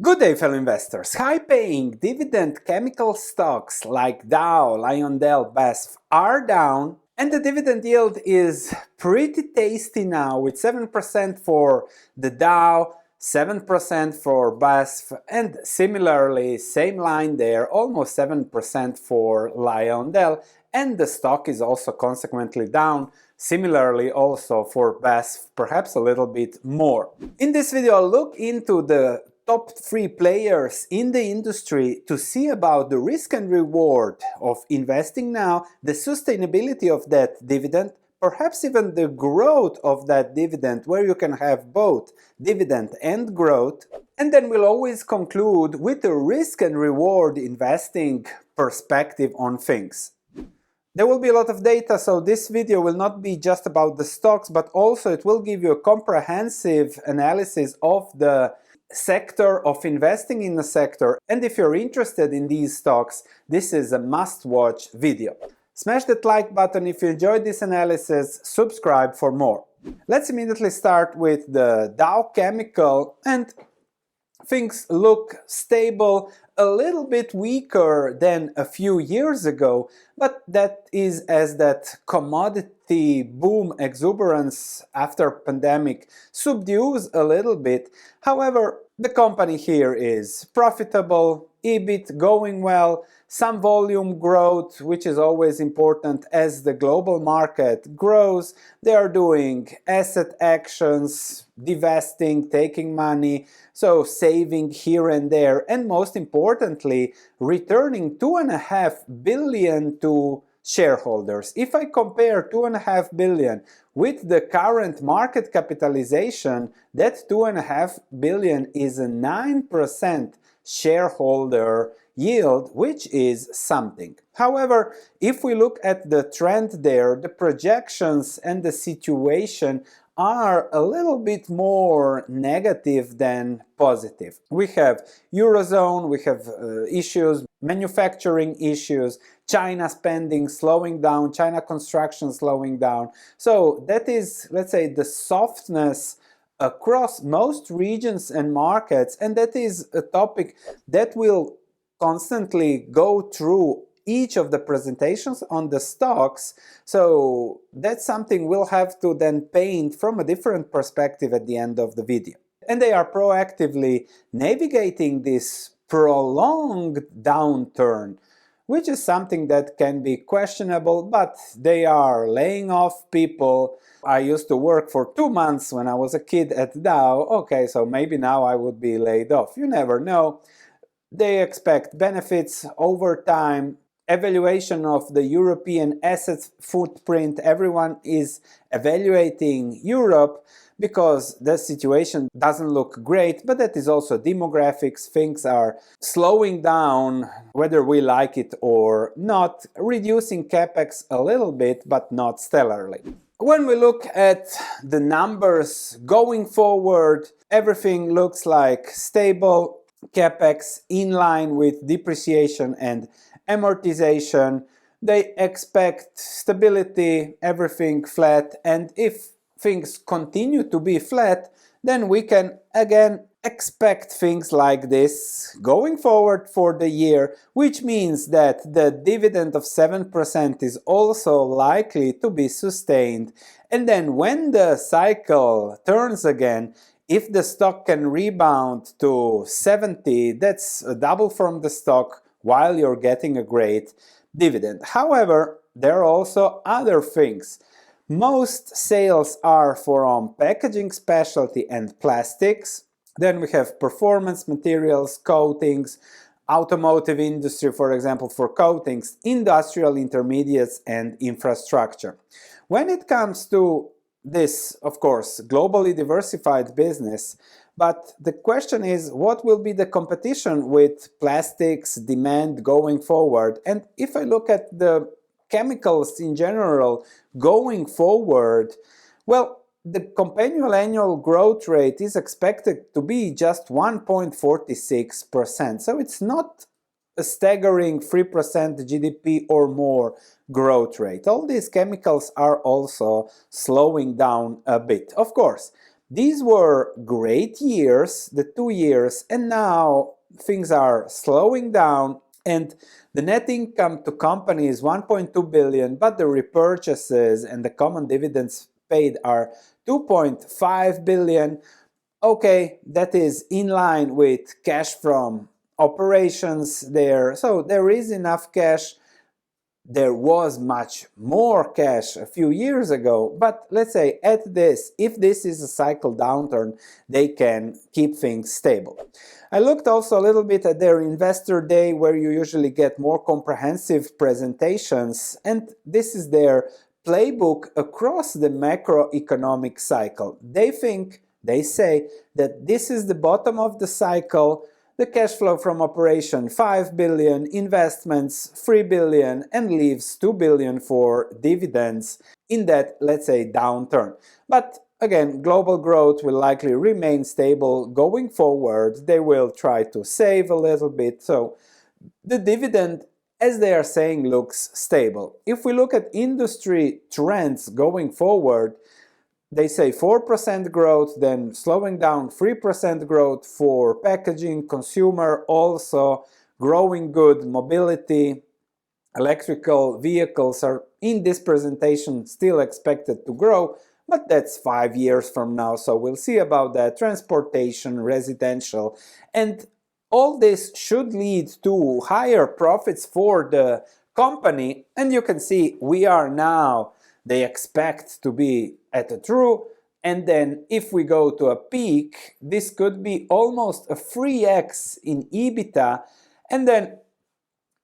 Good day, fellow investors. High-paying dividend chemical stocks like Dow, Lyondell, Basf are down, and the dividend yield is pretty tasty now with 7% for the Dow, 7% for Basf, and similarly, same line there, almost 7% for Lyondell, and the stock is also consequently down. Similarly also for Basf, perhaps a little bit more. In this video, I'll look into the top 3 players in the industry to see about the risk and reward of investing now, the sustainability of that dividend, perhaps even the growth of that dividend, where you can have both dividend and growth. And then we'll always conclude with the risk and reward investing perspective on things. There will be a lot of data, so this video will not be just about the stocks, but also it will give you a comprehensive analysis of the sector, of investing in the sector. And if you're interested in these stocks, this is a must-watch video. Smash that like button if you enjoyed this analysis, subscribe for more. Let's immediately start with the Dow Chemical, and things look stable, a little bit weaker than a few years ago, but that is as that commodity boom exuberance after pandemic subdues a little bit. However, the company here is profitable, EBIT going well, some volume growth, which is always important as the global market grows. They are doing asset actions, divesting, taking money, so saving here and there, and most importantly, returning $2.5 billion to shareholders. If I compare $2.5 billion with the current market capitalization, that $2.5 billion is a 9% shareholder yield, which is something. However, if we look at the trend there, the projections and the situation are a little bit more negative than positive. We have Eurozone, we have issues, manufacturing issues, China spending slowing down, China construction slowing down. So that is, let's say, the softness across most regions and markets, and that is a topic that will constantly go through each of the presentations on the stocks, so that's something we'll have to then paint from a different perspective at the end of the video. And they are proactively navigating this prolonged downturn, which is something that can be questionable, but they are laying off people. I used to work for 2 months when I was a kid at Dow. Okay, so maybe now I would be laid off. You never know. They expect benefits over time. Evaluation of the European asset footprint. Everyone is evaluating Europe because the situation doesn't look great, but that is also demographics. Things are slowing down, whether we like it or not, reducing capex a little bit, but not stellarly. When we look at the numbers going forward, everything looks like stable, capex in line with depreciation and amortization. They expect stability, everything flat, and if things continue to be flat, then we can again expect things like this going forward for the year, which means that the dividend of 7% is also likely to be sustained. And then when the cycle turns again, if the stock can rebound to 70, that's a double from the stock while you're getting a great dividend. However, there are also other things. Most sales are from packaging, specialty, and plastics. Then we have performance materials, coatings, automotive industry, for example, for coatings, industrial intermediates, and infrastructure. When it comes to this, of course, globally diversified business, but the question is, what will be the competition with plastics demand going forward? And if I look at the chemicals in general going forward, well, the compound annual growth rate is expected to be just 1.46%. So it's not a staggering 3% GDP or more growth rate. All these chemicals are also slowing down a bit. Of course, These were great years, the 2 years, and now things are slowing down, and the net income to company is 1.2 billion, but the repurchases and the common dividends paid are 2.5 billion. Okay, that is in line with cash from operations there. So there is enough cash. There was much more cash a few years ago, but let's say at this, if this is a cycle downturn, they can keep things stable. I looked also a little bit at their investor day, where you usually get more comprehensive presentations, and this is their playbook across the macroeconomic cycle. They say that this is the bottom of the cycle. The cash flow from operation 5 billion, investments 3 billion, and leaves 2 billion for dividends in that, let's say, downturn. But again, global growth will likely remain stable going forward. They will try to save a little bit. So the dividend, as they are saying, looks stable. If we look at industry trends going forward, they say 4% growth, then slowing down 3% growth for packaging, consumer, also growing good, mobility, electrical vehicles are in this presentation still expected to grow, but that's 5 years from now, so we'll see about that. Transportation, residential, and all this should lead to higher profits for the company, and you can see we are now, they expect to be at a true, and then if we go to a peak, this could be almost a 3x in EBITDA, and then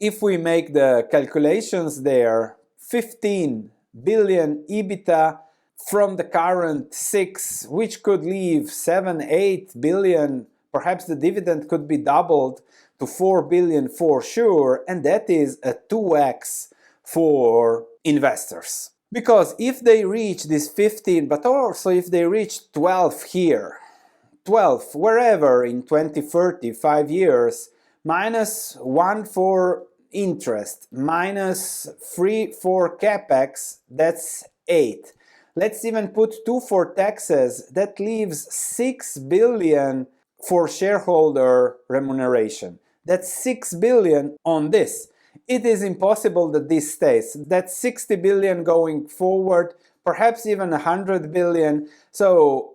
if we make the calculations there, 15 billion EBITDA from the current 6, which could leave 7-8 billion, perhaps the dividend could be doubled to 4 billion for sure, and that is a 2x for investors. Because if they reach this 15, but also if they reach 12 here, 12 wherever in 2030, 5 years, minus 1 for interest, minus 3 for capex, that's 8. Let's even put 2 for taxes, that leaves 6 billion for shareholder remuneration. That's 6 billion on this. It is impossible that this stays. That's 60 billion going forward, perhaps even 100 billion. So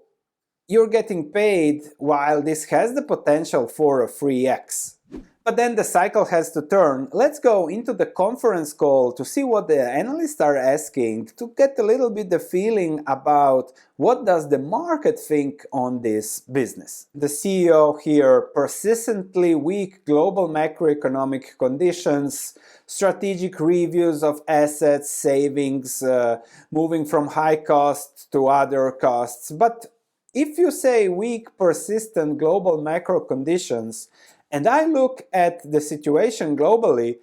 you're getting paid while this has the potential for a 3x. But then the cycle has to turn. Let's go into the conference call to see what the analysts are asking, to get a little bit the feeling about what does the market think on this business. The CEO here, persistently weak global macroeconomic conditions, strategic reviews of assets, savings, moving from high costs to other costs. But if you say weak, persistent global macro conditions, and I look at the situation globally,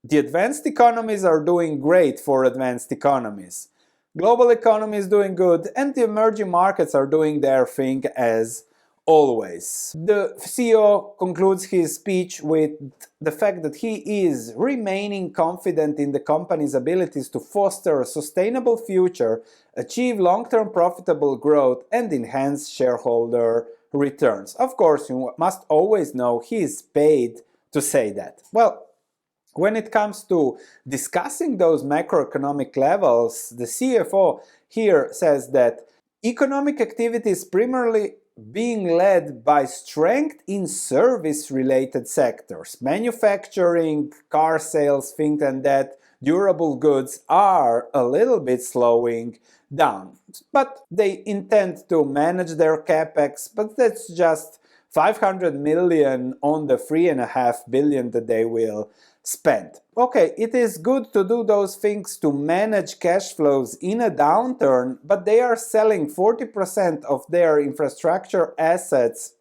the advanced economies are doing great for advanced economies. Global economy is doing good, and the emerging markets are doing their thing as always. The CEO concludes his speech with the fact that he is remaining confident in the company's abilities to foster a sustainable future, achieve long-term profitable growth, and enhance shareholder returns. Of course, you must always know he is paid to say that. Well, when it comes to discussing those macroeconomic levels, the CFO here says that economic activity is primarily being led by strength in service-related sectors. Manufacturing, car sales, things and that, durable goods are a little bit slowing down. But they intend to manage their capex, but that's just 500 million on the 3.5 billion that they will spend. Okay, it is good to do those things to manage cash flows in a downturn, but they are selling 40% of their infrastructure assets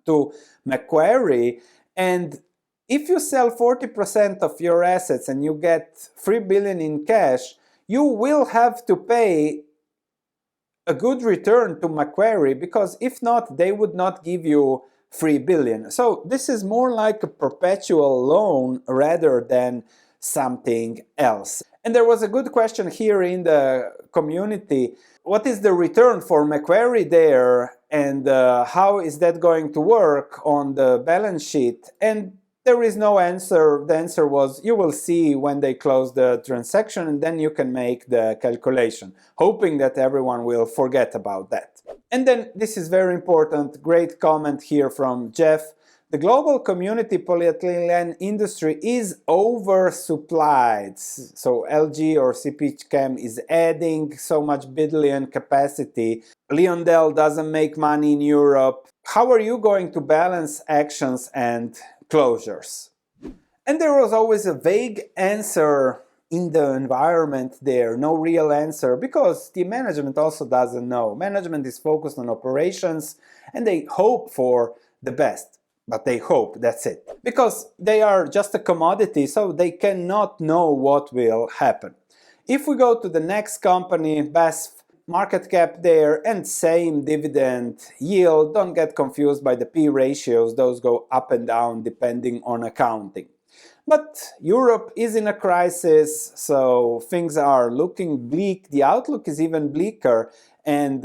to Macquarie, and if you sell 40% of your assets and you get 3 billion in cash, you will have to pay a good return to Macquarie, because if not, they would not give you 3 billion. So this is more like a perpetual loan rather than something else. And there was a good question here in the community. what is the return for Macquarie there, and how is that going to work on the balance sheet? And there is no answer. The answer was, you will see when they close the transaction, and then you can make the calculation, hoping that everyone will forget about that. And then this is very important, great comment here from Jeff. The global community polyethylene industry is oversupplied. So LG or CP Chem is adding so much billion capacity. Lyondell doesn't make money in Europe. How are you going to balance actions and closures? And there was always a vague answer in the environment there, no real answer, because the management also doesn't know. Management is focused on operations and they hope for the best. But they hope, that's it. Because they are just a commodity, so they cannot know what will happen. If we go to the next company, Basf, market cap there and same dividend yield, don't get confused by the P ratios, those go up and down depending on accounting. But Europe is in a crisis, so things are looking bleak, the outlook is even bleaker, and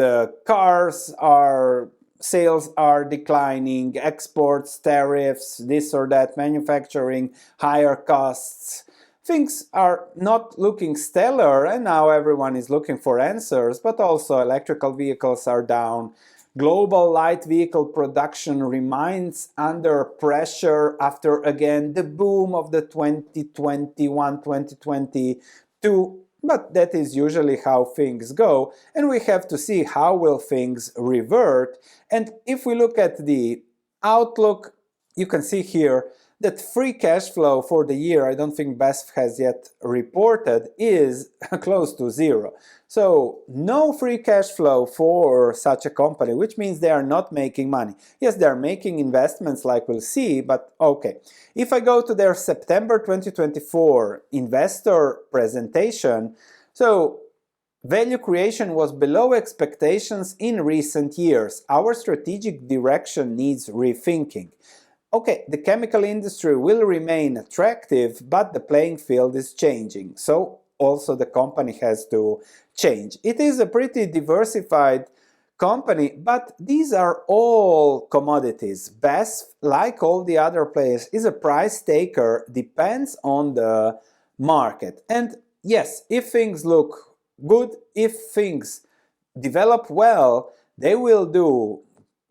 sales are declining, exports, tariffs, this or that, manufacturing, higher costs. Things are not looking stellar, and now everyone is looking for answers, but also electrical vehicles are down. Global light vehicle production remains under pressure after, again, the boom of the 2021, 2022. But that is usually how things go, and we have to see how will things revert. And if we look at the outlook, you can see here that free cash flow for the year, I don't think Basf has yet reported, is close to zero. So no free cash flow for such a company, which means they are not making money. Yes, they are making investments like we'll see, but okay. If I go to their September 2024 investor presentation, so value creation was below expectations in recent years. Our strategic direction needs rethinking. Okay, the chemical industry will remain attractive, but the playing field is changing. So also the company has to change. It is a pretty diversified company, but these are all commodities. Basf, like all the other players, is a price taker, depends on the market. And yes, if things look good, if things develop well, they will do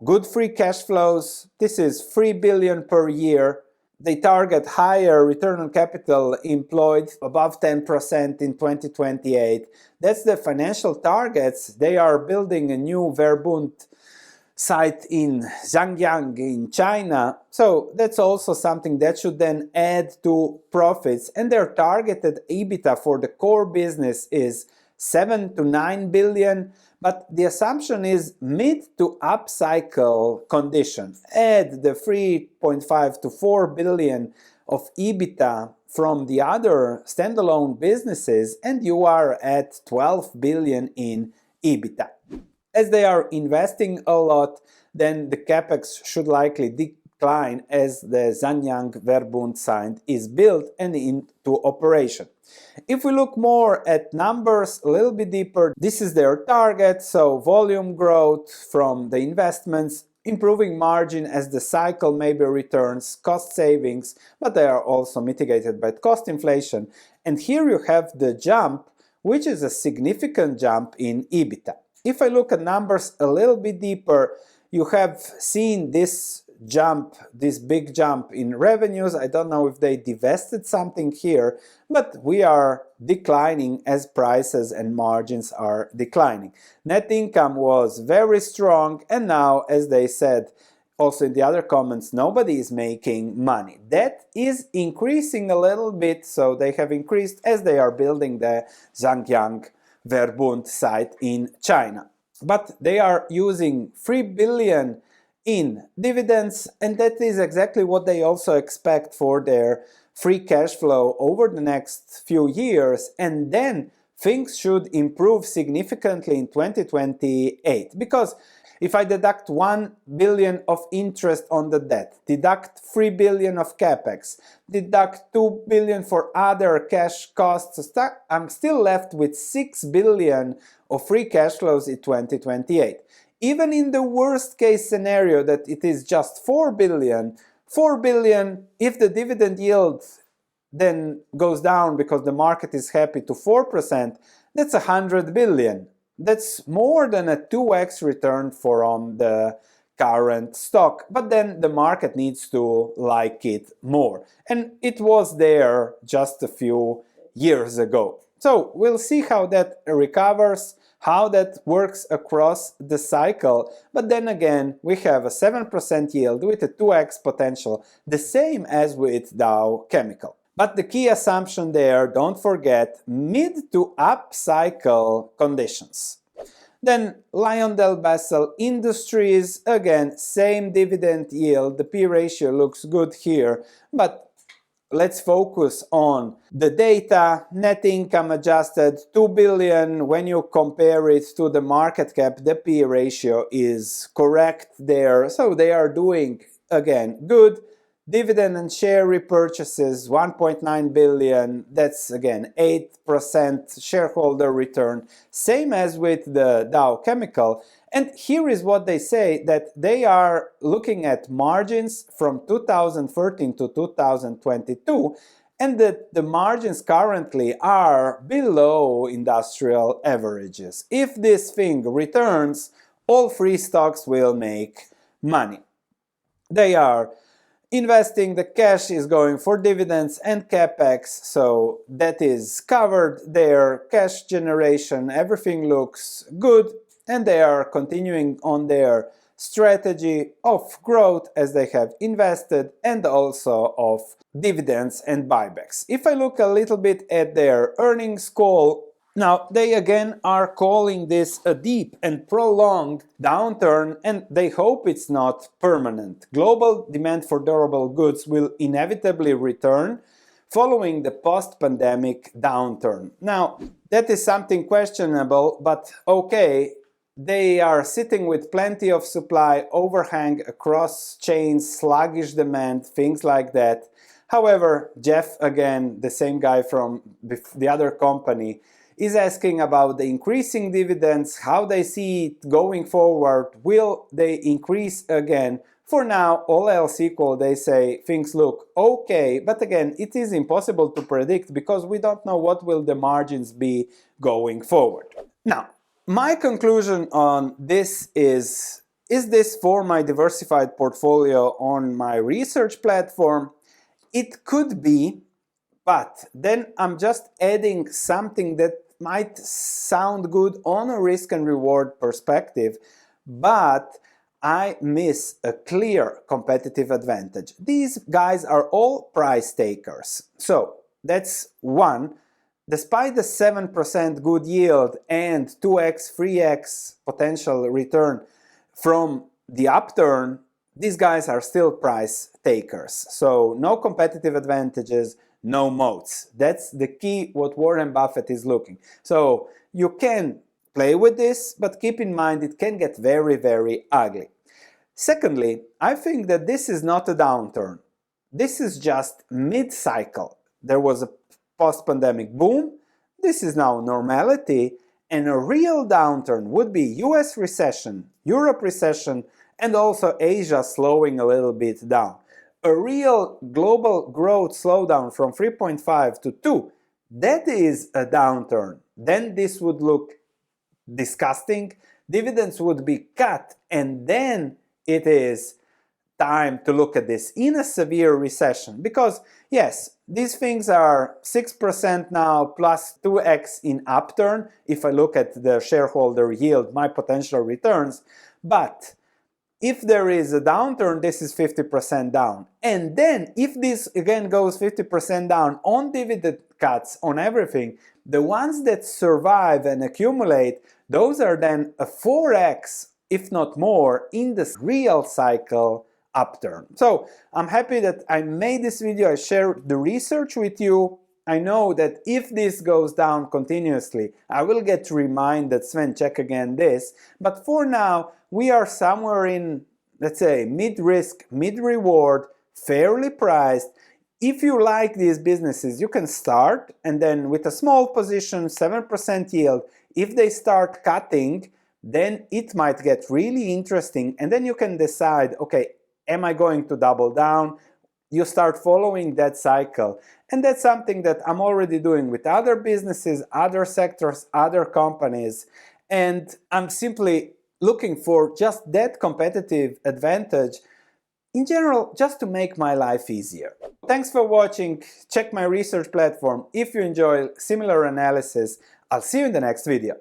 good free cash flows. This is 3 billion per year. They target higher return on capital employed, above 10% in 2028. That's the financial targets. They are building a new Verbund site in Zhanjiang in China. So that's also something that should then add to profits. And their targeted EBITDA for the core business is 7 to 9 billion. But the assumption is mid to upcycle conditions. Add the 3.5 to 4 billion of EBITDA from the other standalone businesses and you are at 12 billion in EBITDA. As they are investing a lot, then the capex should likely decline as the Zhanjiang Verbund site is built and into operation. If we look more at numbers a little bit deeper, this is their target, so volume growth from the investments, improving margin as the cycle maybe returns, cost savings, but they are also mitigated by cost inflation. And here you have the jump, which is a significant jump in EBITDA. If I look at numbers a little bit deeper, you have seen this jump, this big jump in revenues. I don't know if they divested something here, but we are declining as prices and margins are declining. Net income was very strong, and now, as they said also in the other comments, nobody is making money. That is increasing a little bit, so they have increased as they are building the Zhanjiang Verbund site in China. But they are using 3 billion in dividends, and that is exactly what they also expect for their free cash flow over the next few years, and then things should improve significantly in 2028, because If I deduct 1 billion of interest on the debt, deduct 3 billion of capex, deduct 2 billion for other cash costs, I'm still left with 6 billion of free cash flows in 2028. Even in the worst case scenario that it is just 4 billion, if the dividend yield then goes down because the market is happy to 4%, that's 100 billion. That's more than a 2x return from the current stock, but then the market needs to like it more. And it was there just a few years ago. So we'll see how that recovers, how that works across the cycle, but then again we have a 7% yield with a 2x potential, the same as with Dow Chemical. But the key assumption there, don't forget, mid to up cycle conditions. Then LyondellBasell Industries, again, same dividend yield, the P ratio looks good here, but let's focus on the data. Net income adjusted 2 billion. When you compare it to the market cap, the P ratio is correct there. So they are doing, again, good. Dividend and share repurchases 1.9 billion. That's again 8% shareholder return, same as with the Dow Chemical. And here is what they say, that they are looking at margins from 2013 to 2022, and that the margins currently are below industrial averages. If this thing returns, all three stocks will make money. They are investing, the cash is going for dividends and capex, so that is covered there. Cash generation, everything looks good, and they are continuing on their strategy of growth as they have invested, and also of dividends and buybacks. If I look a little bit at their earnings call, now they again are calling this a deep and prolonged downturn, and they hope it's not permanent. Global demand for durable goods will inevitably return following the post-pandemic downturn. Now, that is something questionable, but okay, they are sitting with plenty of supply, overhang across chains, sluggish demand, things like that. However, Jeff, again, the same guy from the other company, is asking about the increasing dividends, how they see it going forward, will they increase again? For now, all else equal, they say things look okay, but again, it is impossible to predict because we don't know what will the margins be going forward. Now, my conclusion on this is this for my diversified portfolio on my research platform? It could be, but then I'm just adding something that might sound good on a risk and reward perspective, but I miss a clear competitive advantage. These guys are all price takers. So that's one. Despite the 7% good yield and 2x, 3x potential return from the upturn, these guys are still price takers. So no competitive advantages, no moats. That's the key what Warren Buffett is looking. So you can play with this, but keep in mind it can get very, very ugly. Secondly, I think that this is not a downturn. This is just mid-cycle. There was a post-pandemic boom. This is now normality, and a real downturn would be US recession, Europe recession, and also Asia slowing a little bit down. A real global growth slowdown from 3.5 to 2, that is a downturn. Then this would look disgusting, dividends would be cut, and then it is time to look at this in a severe recession. Because yes, these things are 6% now plus 2x in upturn, if I look at the shareholder yield, my potential returns, but if there is a downturn, this is 50% down. And then if this again goes 50% down on dividend cuts, on everything, the ones that survive and accumulate, those are then a 4x, if not more, in this real cycle upturn. So I'm happy that I made this video, I shared the research with you. I know that if this goes down continuously, I will get to remind that Sven, check again this. But for now, we are somewhere in, let's say, mid-risk, mid-reward, fairly priced. If you like these businesses, you can start, and then with a small position, 7% yield, if they start cutting, then it might get really interesting, and then you can decide, okay, am I going to double down? You start following that cycle. And that's something that I'm already doing with other businesses, other sectors, other companies. And I'm simply looking for just that competitive advantage in general, just to make my life easier. Thanks for watching. Check my research platform if you enjoy similar analysis. I'll see you in the next video.